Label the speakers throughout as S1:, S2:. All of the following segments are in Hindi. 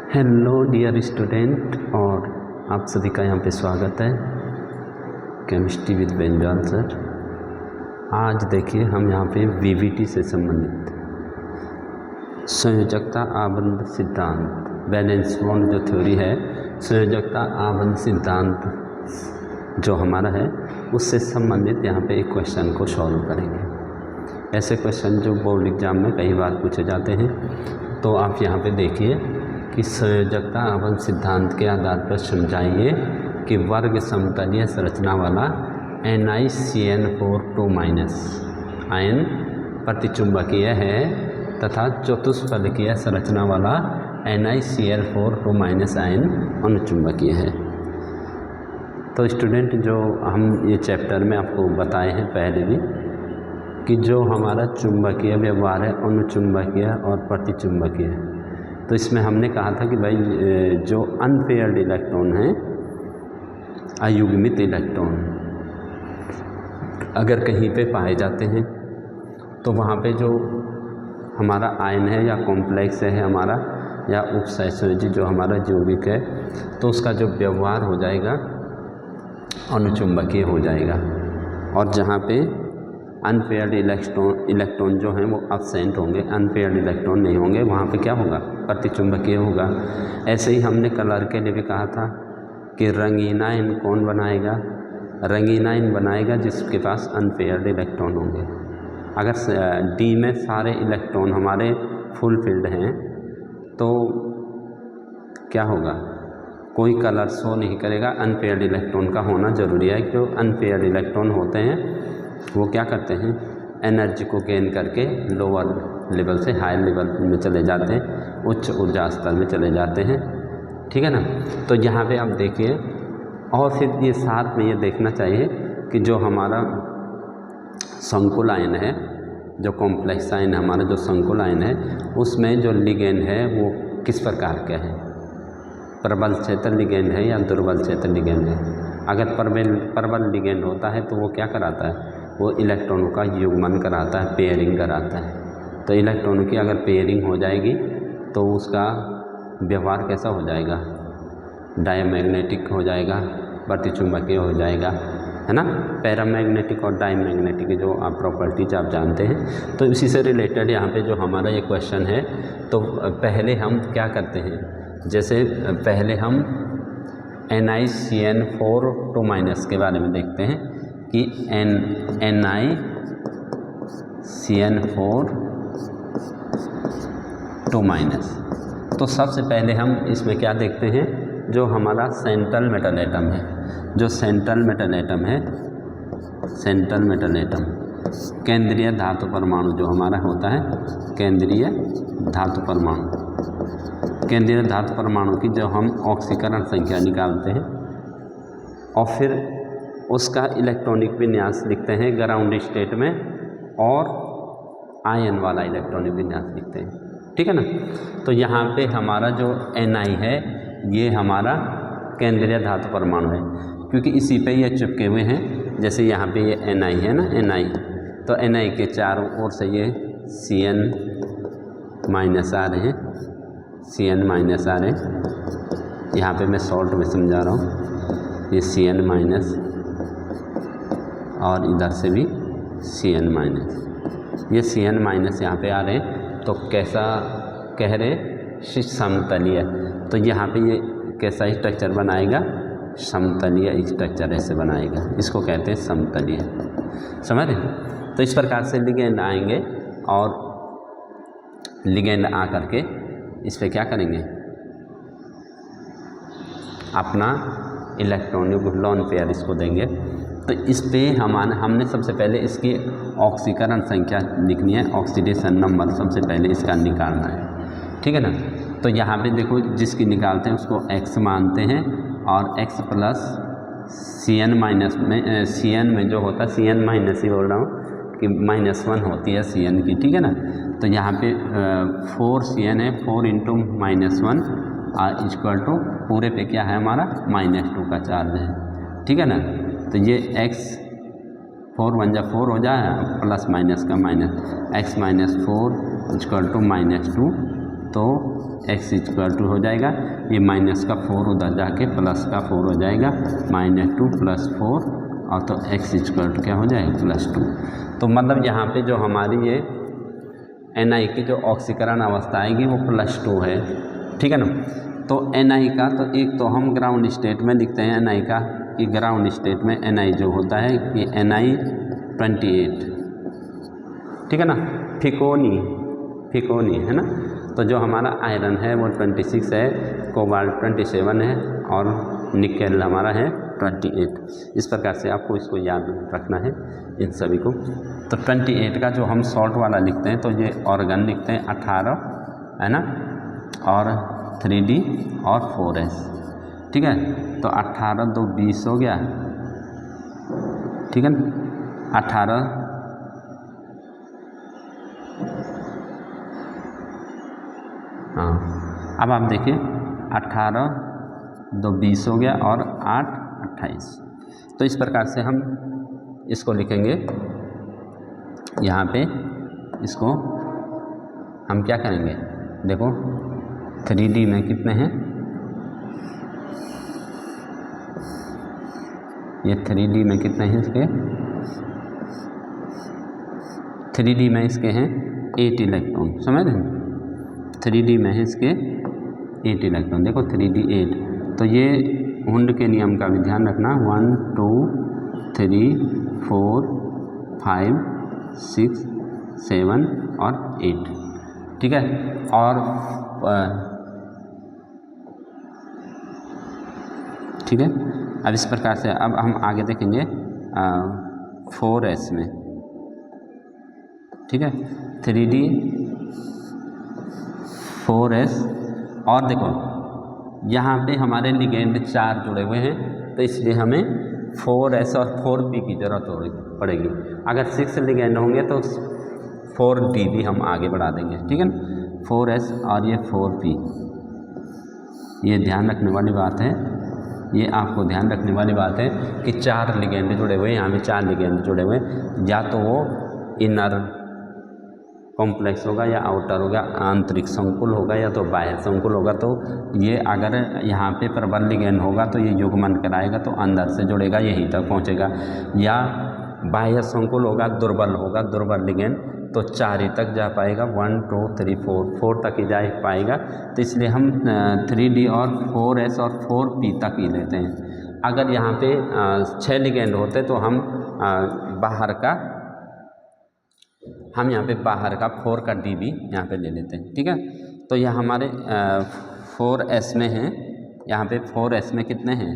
S1: हेलो डियर स्टूडेंट, और आप सभी का यहाँ पे स्वागत है केमिस्ट्री विद बेंजाल सर। आज देखिए हम यहाँ पे वीवीटी से संबंधित संयोजकता आबंध सिद्धांत, वैलेंस बॉन्ड जो थ्योरी है, संयोजकता आबंध सिद्धांत जो हमारा है उससे संबंधित यहाँ पे एक क्वेश्चन को सॉल्व करेंगे। ऐसे क्वेश्चन जो बोर्ड एग्जाम में कई बार पूछे जाते हैं, तो आप यहाँ पे देखिए कि संयोजकता आबंध सिद्धांत के आधार पर समझाइए कि वर्ग समतलीय संरचना वाला NiCN4 आयन प्रतिचुंबकीय है तथा चतुष्फलकीय संरचना वाला NiCl4 आयन अनुचुंबकीय है। तो स्टूडेंट, जो हम ये चैप्टर में आपको बताए हैं पहले भी कि जो हमारा चुंबकीय व्यवहार है अनुचुंबकीय और प्रतिचुंबकीय, तो इसमें हमने कहा था कि भाई जो अनपेयर्ड इलेक्ट्रॉन हैं, अयुग्मित इलेक्ट्रॉन अगर कहीं पे पाए जाते हैं तो वहाँ पे जो हमारा आयन है या कॉम्प्लेक्स है हमारा, या उपसंयोजी जो हमारा यौगिक है, तो उसका जो व्यवहार हो जाएगा अनुचुंबकीय हो जाएगा। और जहाँ पे अनपेयर्ड इलेक्ट्रॉन जो हैं वो अब्सेंट होंगे, अनपेयर्ड इलेक्ट्रॉन नहीं होंगे, वहाँ पे क्या होगा, प्रतिचुंबकीय होगा। ऐसे ही हमने कलर के लिए भी कहा था कि रंगीन आयन कौन बनाएगा, रंगीन आयन बनाएगा जिसके पास अनपेयर्ड इलेक्ट्रॉन होंगे। अगर डी में सारे इलेक्ट्रॉन हमारे फुल फिल्ड हैं तो क्या होगा, कोई कलर शो नहीं करेगा, अनपेयर्ड इलेक्ट्रॉन का होना ज़रूरी है। जो अनपेयर्ड इलेक्ट्रॉन होते हैं वो क्या करते हैं, एनर्जी को गेन करके लोअर लेवल से हाई लेवल में चले जाते हैं, उच्च ऊर्जा स्तर में चले जाते हैं, ठीक है ना। तो यहाँ पे आप देखिए, और फिर ये साथ में ये देखना चाहिए कि जो हमारा संकुल आयन है, जो कॉम्प्लेक्स आयन है हमारा, जो संकुल आयन है, उसमें जो लिगेंड है वो किस प्रकार का है, प्रबल क्षेत्र लिगेंड है या दुर्बल क्षेत्र लिगेंड है। अगर प्रबल लिगेंड होता है तो वो क्या कराता है, वो इलेक्ट्रॉनों का युग्मन कराता है, पेयरिंग कराता है। तो इलेक्ट्रॉनों की अगर पेयरिंग हो जाएगी तो उसका व्यवहार कैसा हो जाएगा, डायमैग्नेटिक हो जाएगा, प्रतिचुंबकीय हो जाएगा, है ना। पैरामैग्नेटिक और डायमैग्नेटिक जो आप प्रॉपर्टीज आप जानते हैं। तो इसी से रिलेटेड यहाँ पे जो हमारा ये क्वेश्चन है, तो पहले हम क्या करते हैं, जैसे पहले हम NiCN4 के बारे में देखते हैं कि NiCN4 तो सबसे पहले हम इसमें क्या देखते हैं, जो हमारा सेंट्रल मेटल एटम है, जो सेंट्रल मेटल एटम है, सेंट्रल मेटल एटम केंद्रीय धातु परमाणु जो हमारा होता है, केंद्रीय धातु परमाणु, केंद्रीय धातु परमाणु की जो हम ऑक्सीकरण संख्या निकालते हैं और फिर उसका इलेक्ट्रॉनिक विन्यास लिखते हैं ग्राउंड स्टेट में, और आयन वाला इलेक्ट्रॉनिक विन्यास लिखते हैं, ठीक है ना। तो यहाँ पे हमारा जो Ni है ये हमारा केंद्रीय धातु परमाणु है, क्योंकि इसी पे ये चिपके हुए हैं। जैसे यहाँ पे ये Ni है ना, Ni, तो Ni के चारों ओर से ये Cn माइनस आ रहे हैं, Cn माइनस आ रहे हैं। यहाँ पे मैं शॉर्ट में समझा रहा हूँ, ये Cn माइनस और इधर से भी Cn माइनस, ये Cn माइनस यहाँ पे आ रहे हैं। तो कैसा कह रहे, समतलीय। तो यहाँ पे ये कैसा स्ट्रक्चर बनाएगा, समतलीय स्ट्रक्चर ऐसे बनाएगा, इसको कहते हैं समतलीय, समझ रहे। तो इस प्रकार से लिगेंड आएंगे और लिगेंड आ करके इस पर क्या करेंगे, अपना इलेक्ट्रॉनिक लॉन पेयर इसको देंगे। तो इस पे हमने सबसे पहले इसकी ऑक्सीकरण संख्या लिखनी है, ऑक्सीडेशन नंबर सबसे पहले इसका निकालना है, ठीक है ना। तो यहाँ पे देखो, जिसकी निकालते हैं उसको x मानते हैं, और x प्लस Cn माइनस में, Cn में जो होता है, Cn माइनस ही बोल रहा हूँ कि -1 होती है Cn की, ठीक है ना। तो यहाँ पे 4 Cn है, 4 इंटू -1 इक्वल टू पूरे पे क्या है हमारा -2 का चार्ज है, ठीक है ना। तो ये x 4 1 जा 4 हो जाए, प्लस माइनस का माइनस, x -4 इक्वल टू -2 तो x इक्वल टू हो जाएगा, ये माइनस का 4 उधर जाके प्लस का 4 हो जाएगा, -2 + 4 और तो x इक्वल टू क्या हो जाएगा +2। तो मतलब यहाँ पे जो हमारी ये Na की जो ऑक्सीकरण अवस्था आएगी वो +2 है, ठीक है ना। तो Na का तो एक तो हम ग्राउंड स्टेट में लिखते हैं Na का कि ग्राउंड स्टेट में Na जो होता है कि Na 28, ठीक है ना। फिकोनी है ना। तो जो हमारा आयरन है वो 26 है, कोबाल्ट 27 है और निकेल हमारा है 28। इस प्रकार से आपको इसको याद रखना है इन सभी को। तो 28 का जो हम शॉर्ट वाला लिखते हैं तो ये ऑर्गन लिखते हैं 18 है ना, और 3D और 4s, ठीक है। तो 18 2 20 हो गया, ठीक है ना। 18 हाँ, अब आप देखिए 18 2 20 हो गया और 8 28। तो इस प्रकार से हम इसको लिखेंगे। यहाँ पे इसको हम क्या करेंगे, देखो 3D में कितने हैं, ये 3D में कितने हैं इसके, 3D में इसके हैं 8 इलेक्ट्रॉन, समझ रहे हैं। 3D में है इसके 8 इलेक्ट्रॉन, देखो 3D 8। तो ये हुंड के नियम का भी ध्यान रखना, 1 2 3 4 5 6 7 और 8, ठीक है। और ठीक है, अब इस प्रकार से अब हम आगे देखेंगे 4s में, ठीक है। 3D 4s और देखो यहाँ पे हमारे लिगेंड 4 जुड़े हुए हैं, तो इसलिए हमें 4s और 4p की ज़रूरत पड़ेगी। अगर 6 लिगेंड होंगे तो 4d भी हम आगे बढ़ा देंगे, ठीक है ना। 4s और ये 4p, ये ध्यान रखने वाली बात है, ये आपको ध्यान रखने वाली बात है कि 4 लिगेंड जुड़े हुए हैं, यहाँ पे 4 लिगेंड जुड़े हुए हैं। या तो वो इनर कॉम्प्लेक्स होगा या आउटर होगा, आंतरिक संकुल होगा या तो बाह्य संकुल होगा। तो ये अगर यहाँ पे प्रबल लिगेंड होगा तो ये युग्मन कराएगा तो अंदर से जुड़ेगा, यहीं तक पहुँचेगा। या बाह्य संकुल होगा, दुर्बल लिगेंड, तो 4 ही तक जा पाएगा, 1 2 3 4 तक ही जा पाएगा। तो इसलिए हम 3D और 4s और 4p तक ही लेते हैं। अगर यहाँ पे 6 लिगेंड होते तो हम यहाँ पे बाहर का 4 का D भी यहाँ पे ले लेते हैं, ठीक है। तो यह हमारे 4s में हैं, यहाँ पे 4s में कितने हैं,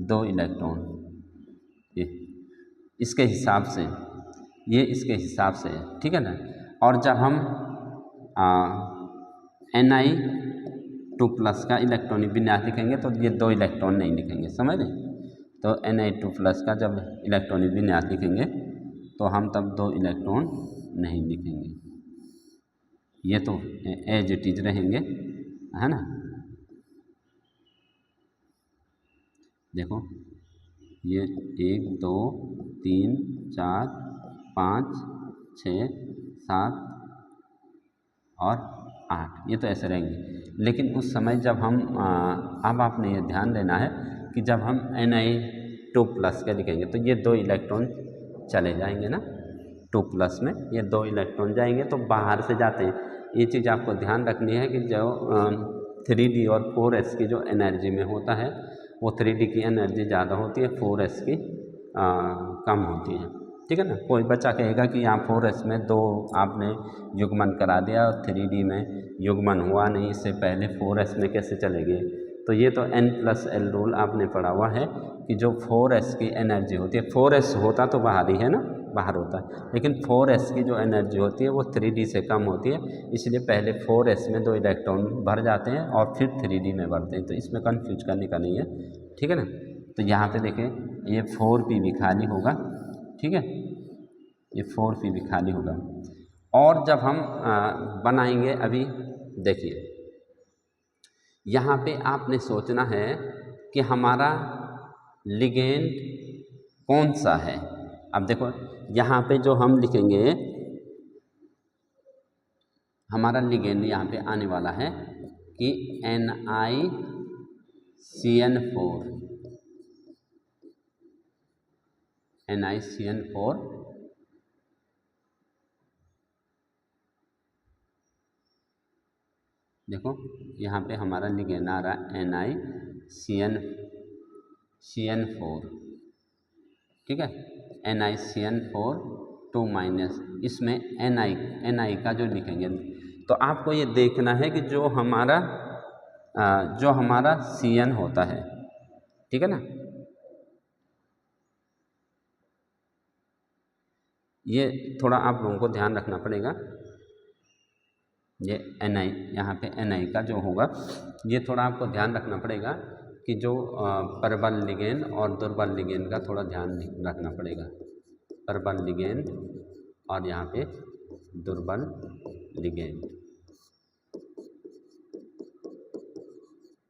S1: 2 इलेक्ट्रॉन, ये इसके हिसाब से, ये इसके हिसाब से है, ठीक है ना। और जब हम Na2+ का इलेक्ट्रॉनिक विन्यास लिखेंगे तो ये 2 इलेक्ट्रॉन नहीं लिखेंगे, समझ रहे। तो Na2+ का जब इलेक्ट्रॉनिक विन्यास लिखेंगे तो हम तब 2 इलेक्ट्रॉन नहीं लिखेंगे, ये तो एज इट इज रहेंगे, है ना। देखो ये 1 2 3 4 5 6 7 और 8, ये तो ऐसे रहेंगे। लेकिन उस समय जब हम अब आपने ये ध्यान देना है कि जब हम Na2+ के लिखेंगे तो ये 2 इलेक्ट्रॉन चले जाएंगे ना, 2+ में ये 2 इलेक्ट्रॉन जाएंगे तो बाहर से जाते हैं। ये चीज़ आपको ध्यान रखनी है कि जो 3D और 4s की जो एनर्जी में होता है वो 3D की एनर्जी ज़्यादा होती है, 4s की कम होती है, ठीक है ना। कोई बच्चा कहेगा कि यहाँ 4s में 2 आपने युग्मन करा दिया और 3D में युग्मन हुआ नहीं, इससे पहले 4s में कैसे चलेंगे। तो ये तो N+L रूल आपने पढ़ा हुआ है कि जो 4s की एनर्जी होती है, 4s होता तो बाहर ही है ना, बाहर होता है, लेकिन 4s की जो एनर्जी होती है वो 3D से कम होती है, इसलिए पहले 4s में 2 इलेक्ट्रॉन भर जाते हैं और फिर 3D में भरते हैं। तो इसमें कंफ्यूज करने का नहीं है, ठीक है ना। तो यहाँ पे देखें ये 4p भी खाली होगा, ठीक है, ये 4p भी खाली होगा। और जब हम बनाएंगे, अभी देखिए यहाँ पे आपने सोचना है कि हमारा लिगेंड कौन सा है। अब देखो यहाँ पे जो हम लिखेंगे, हमारा लिगेंड यहाँ पे आने वाला है कि NiCN4 देखो यहाँ पे हमारा लिगेंड आ रहा है NiCN4, ठीक है। NiCN4 2 माइनस, इसमें Ni का जो लिखेंगे तो आपको ये देखना है कि जो हमारा CN होता है, ठीक है ना, ये थोड़ा आप लोगों को ध्यान रखना पड़ेगा। ये Ni यहाँ पे Ni का जो होगा ये थोड़ा आपको ध्यान रखना पड़ेगा कि जो प्रबल लिगेंड और दुर्बल लिगेंड का थोड़ा ध्यान रखना पड़ेगा। प्रबल लिगेंड और यहाँ पे दुर्बल लिगेंड,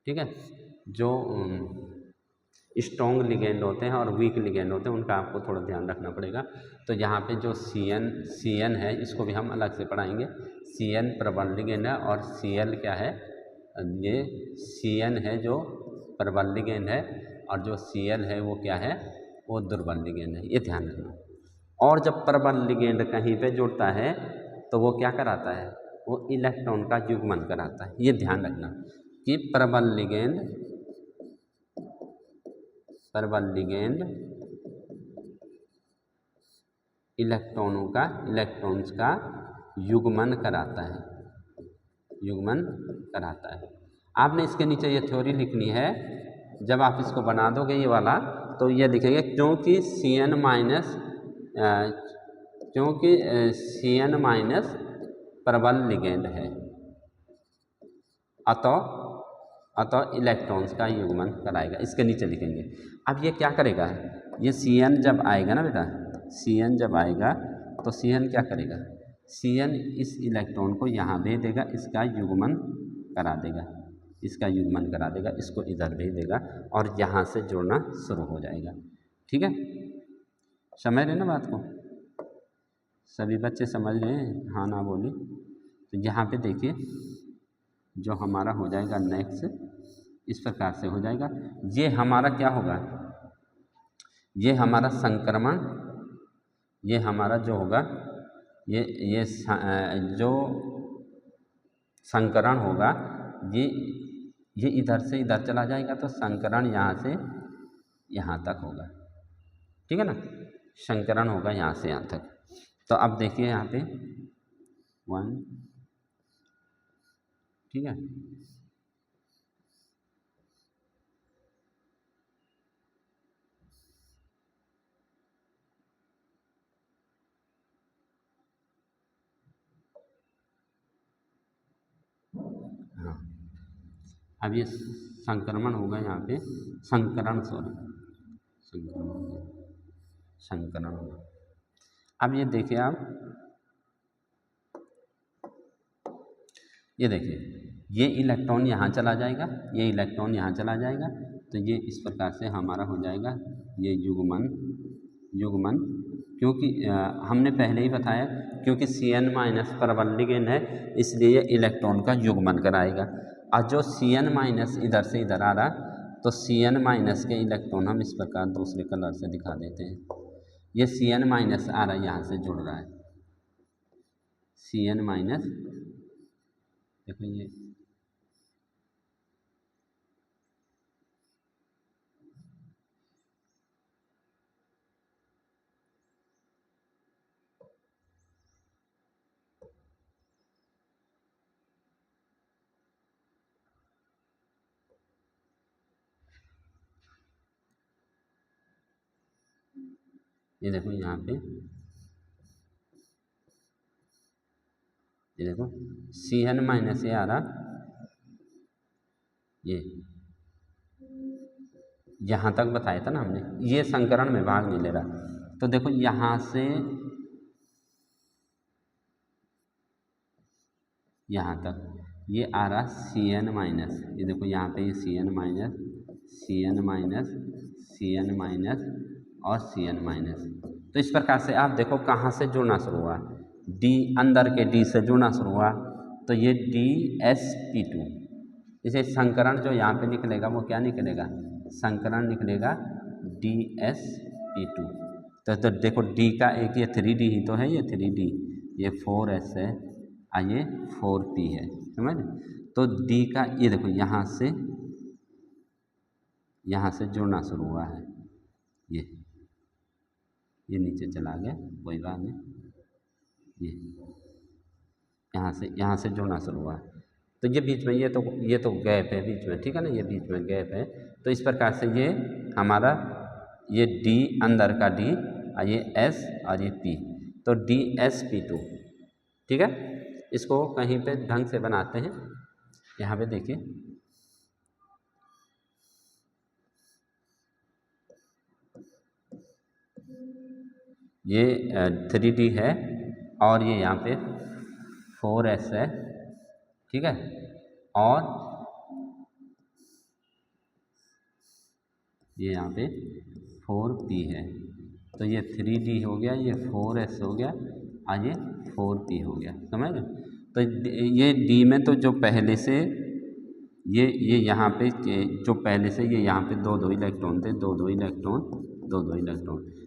S1: ठीक है। जो स्ट्रॉन्ग लिगेंड होते हैं और वीक लिगेंड होते हैं उनका आपको थोड़ा ध्यान रखना पड़ेगा। तो यहाँ पे जो CN है इसको भी हम अलग से पढ़ाएंगे। CN प्रबल लिगेंड है और Cl क्या है, ये CN है जो प्रबल लिगेंड है और जो Cl है वो क्या है, वो दुर्बल लिगेंड है, ये ध्यान रखना। और जब प्रबल लिगेंड कहीं पे जुड़ता है तो वो क्या कराता है, वो इलेक्ट्रॉन का युग्मन कराता है। ये ध्यान रखना कि प्रबल लिगेंड इलेक्ट्रॉन्स का युग्मन कराता है। आपने इसके नीचे ये थ्योरी लिखनी है। जब आप इसको बना दोगे ये वाला तो ये लिखेंगे क्योंकि CN माइनस प्रबल लिगेंड है, अतः इलेक्ट्रॉन्स का युग्मन कराएगा। इसके नीचे लिखेंगे। अब ये क्या करेगा, ये CN जब आएगा ना बेटा, CN जब आएगा तो CN क्या करेगा, CN इस इलेक्ट्रॉन को यहाँ भेज देगा, इसका युग्मन करा देगा, इसको इधर भेज देगा और यहाँ से जुड़ना शुरू हो जाएगा, ठीक है। समझ रहे ना बात को, सभी बच्चे समझ रहे हैं, हाँ ना बोली। तो यहाँ पे देखिए जो हमारा हो जाएगा नेक्स्ट इस प्रकार से हो जाएगा। ये हमारा क्या होगा, ये हमारा संक्रमण, ये हमारा जो होगा ये जो संकरण होगा ये इधर से इधर चला जाएगा तो संकरण यहाँ से यहाँ तक होगा, ठीक है ना। संकरण होगा यहाँ से यहाँ तक। तो अब देखिए यहाँ पे 1, ठीक है। हाँ, अब ये संक्रमण होगा यहाँ पे, संकरण होगा। अब ये देखिए आप, ये देखिए ये इलेक्ट्रॉन यहाँ चला जाएगा, ये इलेक्ट्रॉन यहाँ चला जाएगा, तो ये इस प्रकार से हमारा हो जाएगा ये युग्मन। क्योंकि हमने पहले ही बताया क्योंकि CN माइनस प्रबल लिगेंड है इसलिए ये इलेक्ट्रॉन का युग्मन कराएगा। और जो CN माइनस इधर से इधर आ रहा तो CN माइनस के इलेक्ट्रॉन हम इस प्रकार दूसरे कलर से दिखा देते हैं। ये CN माइनस आ रहा है, यहाँ से जुड़ रहा है CN माइनस, देखो ये देखो यहाँ पे, ये देखो CN माइनस ये आ रहा, ये यहाँ तक बताया था ना हमने, ये संकरण में भाग नहीं ले रहा। तो देखो यहाँ से यहाँ तक ये आ रहा CN माइनस, ये देखो यहाँ पे ये CN माइनस और CN माइनस। तो इस प्रकार से आप देखो कहाँ से जुड़ना शुरू हुआ, D अंदर के D से जुड़ना शुरू हुआ, तो ये DsP2, इसे संकरण जो यहाँ पे निकलेगा वो क्या निकलेगा, संकरण निकलेगा DsP2। तो देखो D का एक ये 3D ही तो है, ये 3D, ये 4s है और ये 4p है, समझ। तो D का ये देखो यहाँ से जुड़ना शुरू हुआ है, ये नीचे चला गया, कोई बात नहीं, ये यहाँ से जुड़ना शुरू हुआ। तो ये बीच में ये तो गैप है बीच में, ठीक है ना, ये बीच में गैप है। तो इस प्रकार से ये हमारा ये D अंदर का D और ये S और ये P, तो DsP2, ठीक है। इसको कहीं पे ढंग से बनाते हैं, यहाँ पे देखिए, ये 3D है और ये यहाँ पे 4s है, ठीक है, और ये यहाँ पे 4p है। तो ये 3D हो गया, ये 4s हो गया और ये 4p हो गया, समझ रहे। तो ये D में तो जो पहले से ये यहाँ पे जो पहले से ये यहाँ पे दो इलेक्ट्रॉन थे, दो इलेक्ट्रॉन,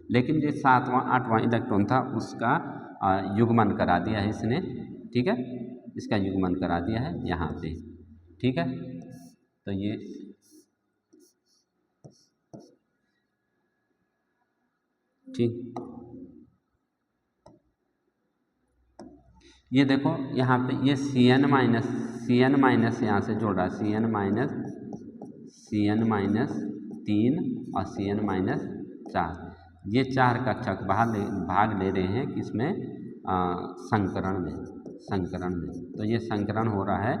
S1: लेकिन जो 7वां 8वां इलेक्ट्रॉन था उसका युग्मन करा दिया है इसने, ठीक है, इसका युग्मन करा दिया है यहाँ पे, ठीक है। तो ये देखो यहाँ पे ये Cn माइनस यहाँ से जोड़ रहा, Cn माइनस 3 और Cn-4, ये 4 कक्षक भाग ले रहे हैं किसमें, संकरण में। तो ये संकरण हो रहा है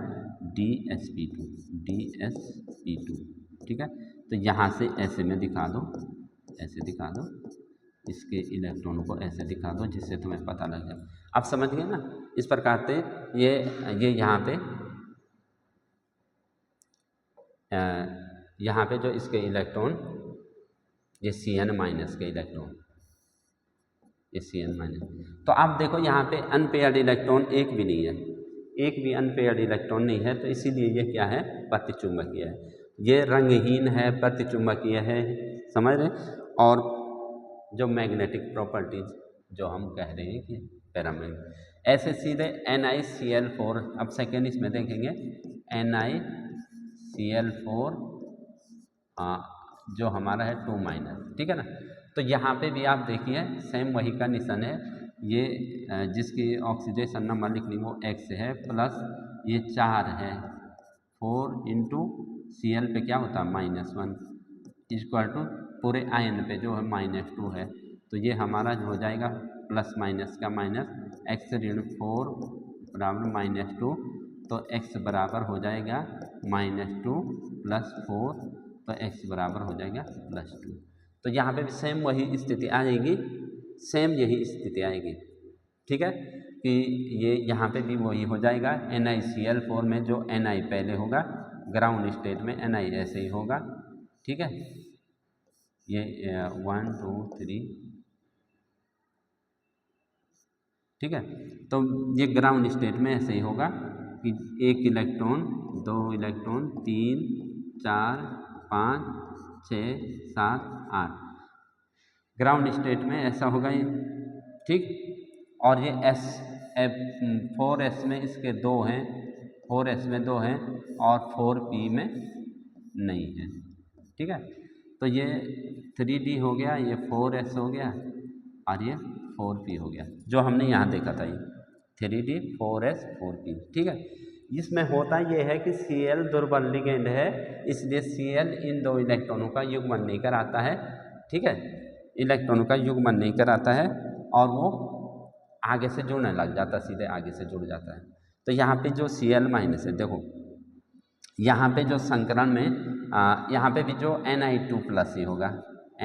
S1: DsP2, ठीक है। तो यहाँ से ऐसे में दिखा दो, इसके इलेक्ट्रॉन को ऐसे दिखा दो जिससे तुम्हें पता लग जाए। आप समझ गए ना। इस प्रकार से यहाँ पे जो इसके इलेक्ट्रॉन, ये Cn- के इलेक्ट्रॉन, ये Cn-, तो आप देखो यहाँ पे अनपेयर्ड इलेक्ट्रॉन एक भी नहीं है, एक भी अनपेयर्ड इलेक्ट्रॉन नहीं है। तो इसीलिए ये क्या है, प्रतिचुंबकीय है, ये रंगहीन है, प्रतिचुंबकीय है, समझ रहे। और जो मैग्नेटिक प्रॉपर्टीज जो हम कह रहे हैं कि पैरामैग्नेटिक, ऐसे सीधे NiCl4, अब सेकेंड इसमें देखेंगे NiCl4 जो हमारा है 2-, ठीक है ना। तो यहाँ पे भी आप देखिए सेम वही का निशान है, ये जिसकी ऑक्सीडेशन नंबर लिखनी वो X है, प्लस ये 4 है, 4 इंटू Cl पे क्या होता है -1, इक्वल टू पूरे आयन पे जो है -2 है। तो ये हमारा हो जाएगा प्लस माइनस का माइनस, x ऋण 4 बराबर -2, तो x बराबर हो जाएगा -2 प्लस 4, तो x बराबर हो जाएगा +2। तो यहाँ पे भी सेम वही स्थिति आएगी, सेम यही स्थिति आएगी, ठीक है, कि ये यहाँ पे भी वही हो जाएगा। NiCl4 में जो Ni पहले होगा, ग्राउंड स्टेट में Ni ऐसे ही होगा, ठीक है। ये 1 2 3, ठीक है। तो ये ग्राउंड स्टेट में ऐसे ही होगा कि 1 इलेक्ट्रॉन 2 इलेक्ट्रॉन 3 4 5 6 7 8, ग्राउंड स्टेट में ऐसा होगा ये, ठीक। और ये F4s में इसके 2 हैं, 4s में 2 हैं और 4p में नहीं है, ठीक है। तो ये 3D हो गया, ये 4s हो गया और ये 4p हो गया, जो हमने यहाँ देखा था, ये 3D 4s 4p, ठीक है। इसमें होता ये है कि Cl दुर्बल लिगेंड है, इसलिए Cl इन दो इलेक्ट्रॉनों का युग्मन नहीं कराता है, ठीक है, इलेक्ट्रॉनों का युग्मन नहीं कराता है और वो आगे से जुड़ने लग जाता है, सीधे आगे से जुड़ जाता है। तो यहाँ पे जो Cl- है, देखो यहाँ पे जो संकरण में यहाँ पे भी जो Ni2+ ही होगा,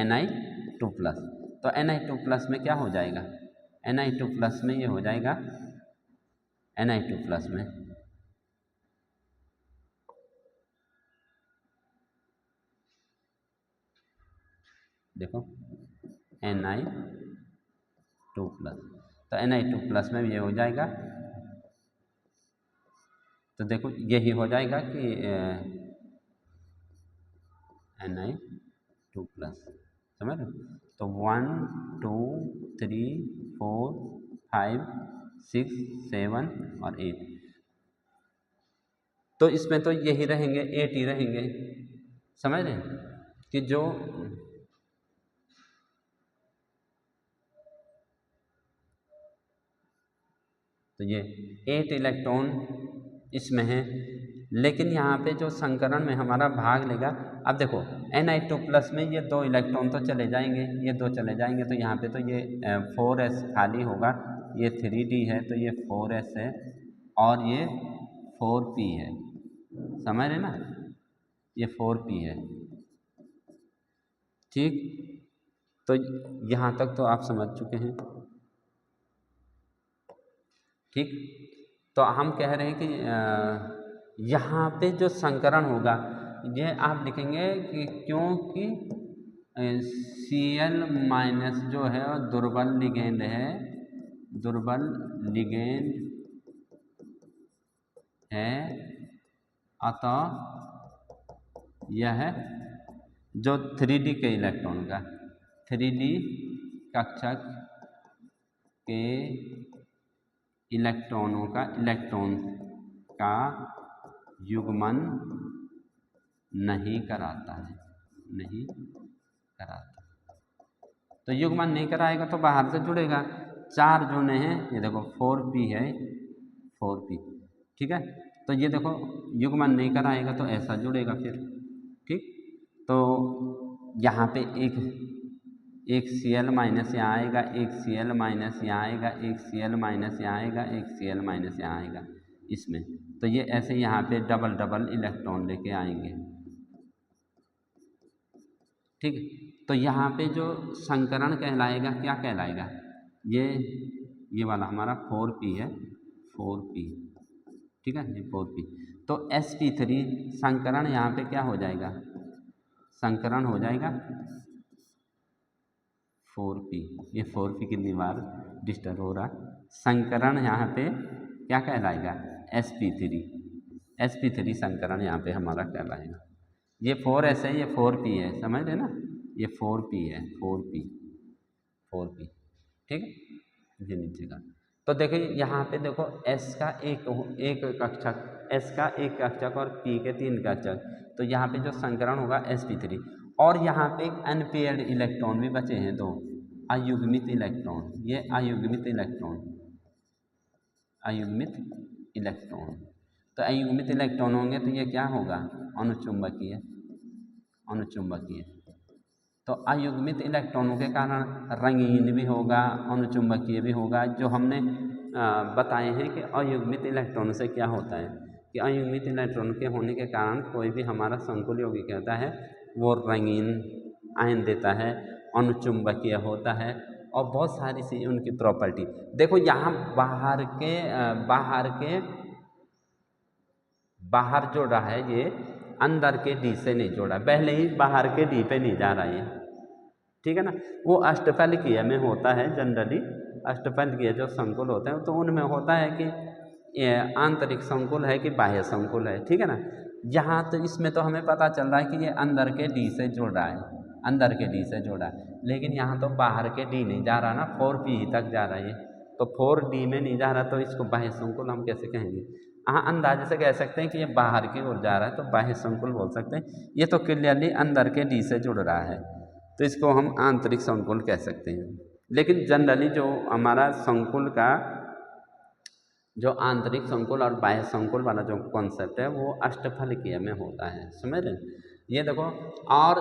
S1: Ni2+, तो Ni2+ में क्या हो जाएगा, Ni2+ में ये हो जाएगा, Ni2+ में देखो Ni2+, तो Ni2+ में ये हो जाएगा तो देखो यही हो जाएगा कि Na2+, समझ रहे हो? तो 1 2 3 4 5 6 7 और 8, तो इसमें तो यही रहेंगे, 8 ही रहेंगे, समझ रहे हैं कि जो तो ये 8 इलेक्ट्रॉन इसमें है, लेकिन यहाँ पे जो संकरण में हमारा भाग लेगा, अब देखो Na2+ में ये 2 इलेक्ट्रॉन तो चले जाएंगे, ये 2 चले जाएंगे, तो यहाँ पे तो ये 4s खाली होगा, ये 3d है तो ये 4s है और ये 4p है, समझ रहे ना, ये 4p है, ठीक। तो यहाँ तक तो आप समझ चुके हैं, ठीक। तो हम कह रहे हैं कि यहाँ पे जो संकरण होगा ये आप लिखेंगे कि क्योंकि Cl माइनस जो है दुर्बल लिगेंड है, दुर्बल लिगेंड है, अतः यह जो 3d के इलेक्ट्रॉन का 3d कक्षक के इलेक्ट्रॉनों का इलेक्ट्रॉन का युग्मन नहीं कराता है, नहीं कराता। तो युग्मन नहीं कराएगा तो बाहर से जुड़ेगा, 4 जोड़े हैं, ये देखो 4p है, 4p, ठीक है। तो ये देखो युग्मन नहीं कराएगा तो ऐसा जुड़ेगा फिर, ठीक। तो यहाँ पे एक Cl माइनस यहाँ आएगा, एक Cl माइनस यहाँ आएगा, एक Cl माइनस यहाँ आएगा, एक Cl माइनस यहाँ आएगा इसमें, तो ये ऐसे यहाँ पे डबल डबल इलेक्ट्रॉन लेके आएंगे, ठीक। तो यहाँ पे जो संकरण कहलाएगा क्या कहलाएगा, ये वाला हमारा 4p है, 4p, ठीक है, ये 4p। तो sp3 संकरण यहाँ पे क्या हो जाएगा, संकरण हो जाएगा 4p, ये 4p कितनी बार डिस्टर्ब हो रहा, संकरण यहाँ पे क्या कहलाएगा, sp3, sp3 संकरण यहाँ पे हमारा कहलाएगा। ये 4s है, ये 4p है, समझ रहे ना, ये 4p है, 4p, ठीक है, ये नीचे का। तो देखिए यहाँ पे देखो s का एक कक्षक, s का एक कक्षक और p के 3 कक्षक, तो यहाँ पे जो संकरण होगा sp3, और यहाँ पे एक अनपेयर्ड इलेक्ट्रॉन भी बचे हैं, 2 अयुग्मित इलेक्ट्रॉन, ये अयुग्मित इलेक्ट्रॉन, अयुग्मित इलेक्ट्रॉन। तो अयुग्मित इलेक्ट्रॉन होंगे तो ये क्या होगा, अनुचुंबकीय, अनुचुंबकीय। तो अयुग्मित इलेक्ट्रॉनों के कारण रंगीन भी होगा, अनुचुंबकीय भी होगा। जो हमने बताए हैं कि अयुग्मित इलेक्ट्रॉन से क्या होता है कि अयुग्मित इलेक्ट्रॉन के होने के कारण कोई भी हमारा संकुल यौगिक होता है वो रंगीन आयन देता है, अनुचुंबकीय होता है और बहुत सारी सी उनकी प्रॉपर्टी। देखो यहाँ बाहर जोड़ा है, ये अंदर के डी से नहीं जोड़ा, पहले ही बाहर के डी पे नहीं जा रहा है, ठीक है ना। वो अष्टफलकीय में होता है, जनरली अष्टफलकीय जो संकुल होते हैं तो उनमें होता है कि ये आंतरिक संकुल है कि बाह्य संकुल है, ठीक है ना। यहाँ तो इसमें तो हमें पता चल रहा है कि ये अंदर के डी से जुड़ रहा है, अंदर के डी से जोड़ा है, लेकिन यहाँ तो बाहर के डी नहीं जा रहा ना, 4p ही तक जा रहा है, तो 4d में नहीं जा रहा, तो इसको बाह्य संकुल हम कैसे कहेंगे। हाँ, अंदाजे से कह सकते हैं कि ये बाहर की ओर जा रहा है तो बाह्य संकुल बोल सकते हैं। ये तो क्लियरली अंदर के डी से जुड़ रहा है तो इसको हम आंतरिक संकुल कह सकते हैं। लेकिन जनरली जो हमारा संकुल का जो आंतरिक संकुल और बाह्य संकुल वाला जो कॉन्सेप्ट है वो अष्टफलकीय में होता है, समझ रहे हैं। ये देखो, और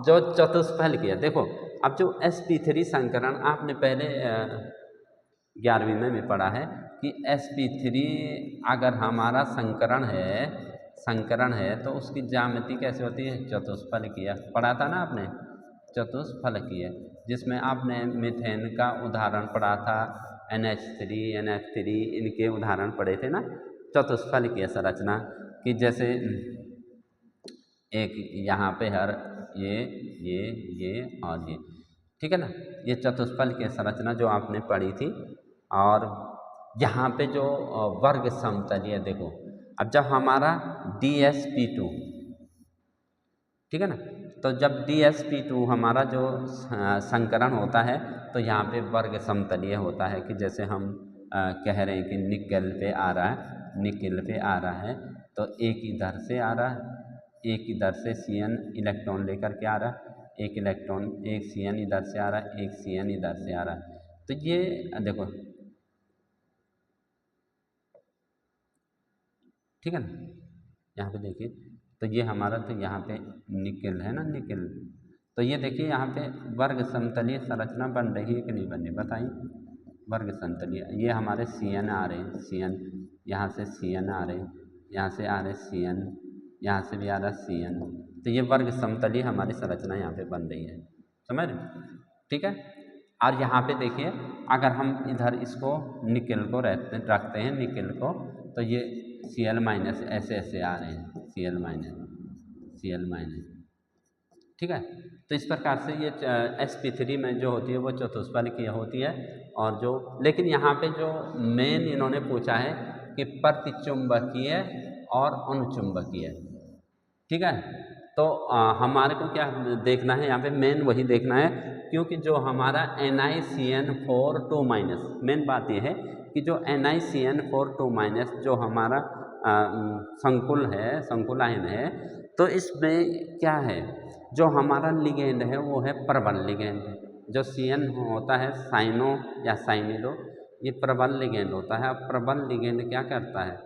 S1: जो चतुष्फलकीय, देखो अब जो sp3 संकरण आपने पहले 11वीं में भी पढ़ा है कि sp3 अगर हमारा संकरण है तो उसकी ज्यामिति कैसे होती है, चतुष्फलकीय, पढ़ा था ना आपने, चतुष्फलकीय, जिसमें आपने मीथेन का उदाहरण पढ़ा था, NH3 NF3 इनके उदाहरण पढ़े थे ना, चतुष्फलकीय संरचना कि जैसे एक यहाँ पे हर ये और ये, ठीक है ना, ये चतुष्फलकीय संरचना जो आपने पढ़ी थी। और यहाँ पे जो वर्ग समतलीय, देखो अब जब हमारा DsP2, ठीक है ना, तो जब DsP2 हमारा जो संकरण होता है तो यहाँ पे वर्ग समतलीय होता है कि जैसे हम कह रहे हैं कि निकेल पे आ रहा है, निकेल पे आ रहा है तो एक इधर से आ रहा है, एक इधर से Cn इलेक्ट्रॉन लेकर के आ रहा है, एक इलेक्ट्रॉन एक Cn इधर से आ रहा है, एक Cn इधर से आ रहा है। तो ये देखो, ठीक है ना, यहाँ पे देखिए तो ये हमारा, तो यहाँ पे निकेल है ना, निकेल, तो ये देखिए यहाँ पे वर्ग समतलीय संरचना बन रही है कि नहीं बन रही, बताइए। वर्ग समतलीय, ये हमारे Cn आ रहे हैं, Cn यहाँ से Cn आ रहे हैं, यहाँ से आ रहे Cn, यहाँ से भी आ रहा Cn, तो ये वर्ग समतलीय हमारी संरचना यहाँ पे बन रही है, समझ रहे, ठीक है। और यहाँ पे देखिए अगर हम इधर इसको निकेल को रखते हैं निकेल को, तो ये Cl माइनस ऐसे ऐसे आ रहे हैं, Cl माइनस, Cl माइनस, ठीक है। तो इस प्रकार से ये sp3 में जो होती है वो चतुष्फलकीय होती है। और जो, लेकिन यहाँ पे जो मेन इन्होंने पूछा है कि प्रतिचुंबकीय और अनुचुंबकीय, ठीक है। तो हमारे को क्या देखना है यहाँ पे, मेन वही देखना है, क्योंकि जो हमारा NiCN4 2 माइनस, मेन बात यह है कि जो NiCN4 2 माइनस जो हमारा संकुल है, संकुल आयन है, तो इसमें क्या है, जो हमारा लिगेंड है वो है प्रबल लिगेंड। जो Cn होता है साइनो या साइनिडो, ये प्रबल लिगेंड होता है। अब प्रबल लिगेंड क्या करता है,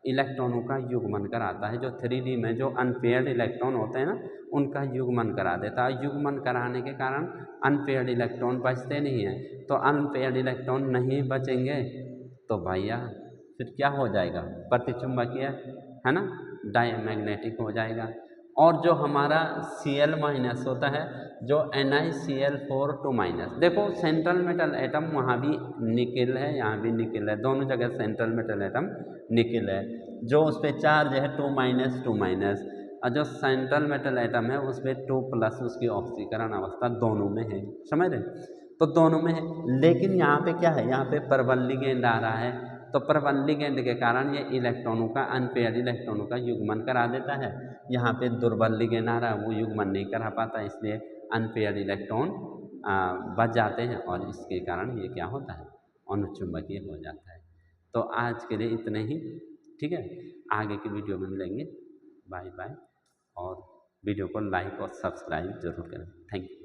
S1: इलेक्ट्रॉनों का युग्मन कराता है। जो 3D में जो अनपेयर्ड इलेक्ट्रॉन होते हैं ना, उनका युग्मन करा देता है। युग्मन कराने के कारण अनपेयर्ड इलेक्ट्रॉन बचते नहीं हैं। तो अनपेयर्ड इलेक्ट्रॉन नहीं बचेंगे तो भैया फिर क्या हो जाएगा, प्रतिचुंबकीय, है ना, डायमैग्नेटिक हो जाएगा। और जो हमारा Cl माइनस होता है, जो NiCl4 2 माइनस, देखो सेंट्रल मेटल एटम वहाँ भी निकेल है, यहाँ भी निकेल है, दोनों जगह सेंट्रल मेटल एटम निकेल है। जो उस पर चार्ज है 2 माइनस 2 माइनस, और जो सेंट्रल मेटल एटम है उस पर 2 प्लस उसकी ऑक्सीकरण अवस्था दोनों में है, समझ रहे, तो दोनों में है। लेकिन यहाँ पे क्या है, यहाँ पे प्रबल लिगेंड आ रहा है, तो प्रबल लिगेंड के कारण ये इलेक्ट्रॉनों का, अनपेयर्ड इलेक्ट्रॉनों का युग्मन करा देता है। यहाँ पे दुर्बल लिगेंड आ रहा है, वो युग्मन नहीं करा पाता, इसलिए अनपेयर्ड इलेक्ट्रॉन बच जाते हैं और इसके कारण ये क्या होता है, अनुचुंबकीय हो जाता है। तो आज के लिए इतने ही, ठीक है। आगे की वीडियो में मिलेंगे, बाय बाय। और वीडियो को लाइक और सब्सक्राइब जरूर करें। Thank you.